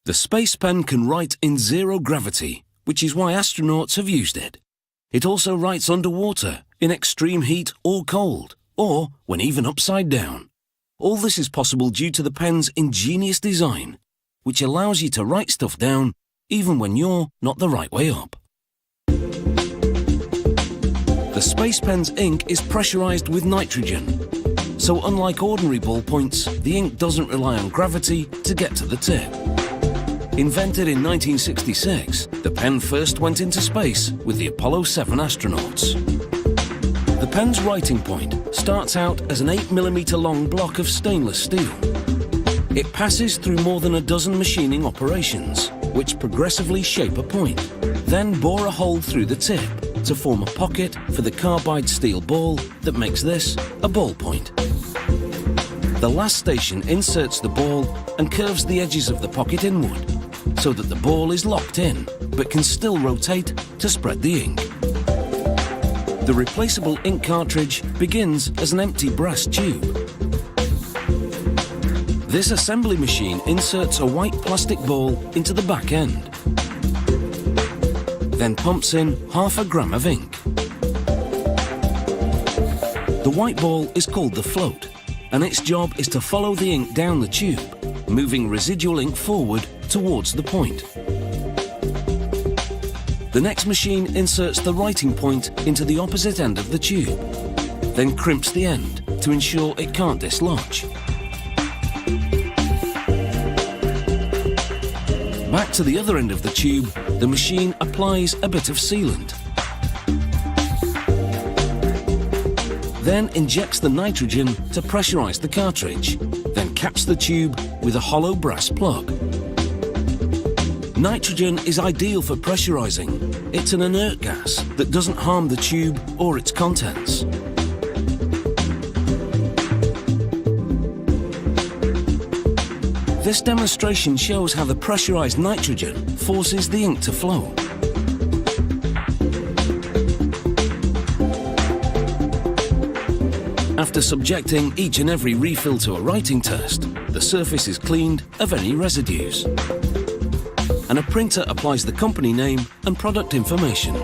The Spacepen can write in zero gravity, which is why astronauts have used it. It also writes underwater, in extreme heat or cold, or when even upside down. All this is possible due to the pen's ingenious design, which allows you to write stuff down even when you're not the right way up. The Spacepen's ink is pressurized with nitrogen, so unlike ordinary ballpoints, the ink doesn't rely on gravity to get to the tip. Invented in 1966, the pen first went into space with the Apollo 7 astronauts. The pen's writing point starts out as an 8mm long block of stainless steel. It passes through more than a dozen machining operations, which progressively shape a point, then bore a hole through the tip to form a pocket for the carbide steel ball that makes this a ballpoint. The last station inserts the ball and curves the edges of the pocket inward, so that the ball is locked in, but can still rotate to spread the ink. The replaceable ink cartridge begins as an empty brass tube. This assembly machine inserts a white plastic ball into the back end, then pumps in half a gram of ink. The white ball is called the float, and its job is to follow the ink down the tube, moving residual ink forward towards the point. The next machine inserts the writing point into the opposite end of the tube, then crimps the end to ensure it can't dislodge. Back to the other end of the tube, the machine applies a bit of sealant. Then injects the nitrogen to pressurize the cartridge, then caps the tube with a hollow brass plug. Nitrogen is ideal for pressurizing. It's an inert gas that doesn't harm the tube or its contents. This demonstration shows how the pressurized nitrogen forces the ink to flow. After subjecting each and every refill to a writing test, the surface is cleaned of any residues, and a printer applies the company name and product information.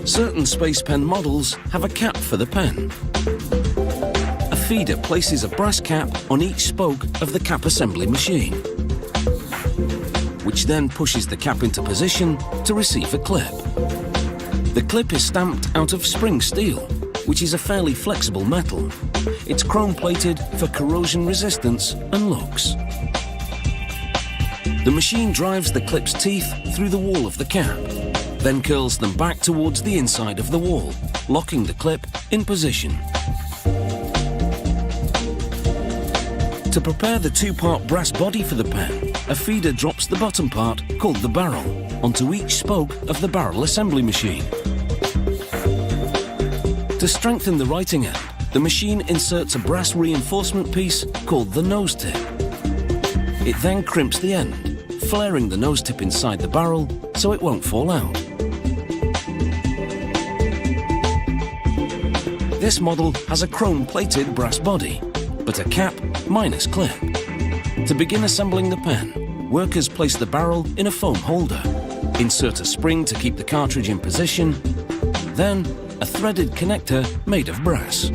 Certain Spacepen models have a cap for the pen. A feeder places a brass cap on each spoke of the cap assembly machine, which then pushes the cap into position to receive a clip. The clip is stamped out of spring steel, which is a fairly flexible metal. It's chrome-plated for corrosion resistance and looks. The machine drives the clip's teeth through the wall of the cap, then curls them back towards the inside of the wall, locking the clip in position. To prepare the two-part brass body for the pen, a feeder drops the bottom part, called the barrel, onto each spoke of the barrel assembly machine. To strengthen the writing end, the machine inserts a brass reinforcement piece called the nose tip. It then crimps the end, flaring the nose tip inside the barrel so it won't fall out. This model has a chrome-plated brass body, but a cap minus clip. To begin assembling the pen, workers place the barrel in a foam holder, insert a spring to keep the cartridge in position, then a threaded connector made of brass.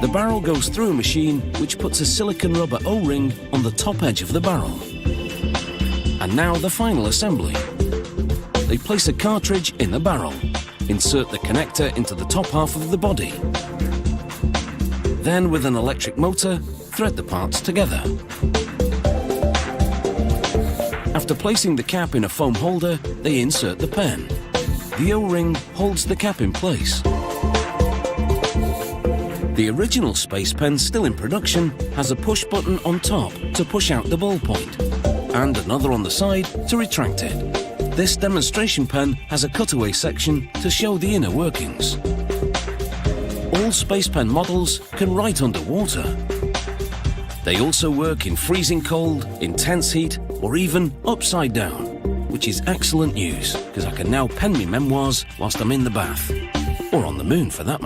The barrel goes through a machine which puts a silicon rubber O-ring on the top edge of the barrel. And now the final assembly. They place a cartridge in the barrel, insert the connector into the top half of the body. Then with an electric motor, thread the parts together. After placing the cap in a foam holder, they insert the pen. The O-ring holds the cap in place. The original Spacepen, still in production, has a push button on top to push out the ballpoint, and another on the side to retract it. This demonstration pen has a cutaway section to show the inner workings. All Spacepen models can write underwater. They also work in freezing cold, intense heat, or even upside down, which is excellent news, because I can now pen me memoirs whilst I'm in the bath, or on the moon for that matter.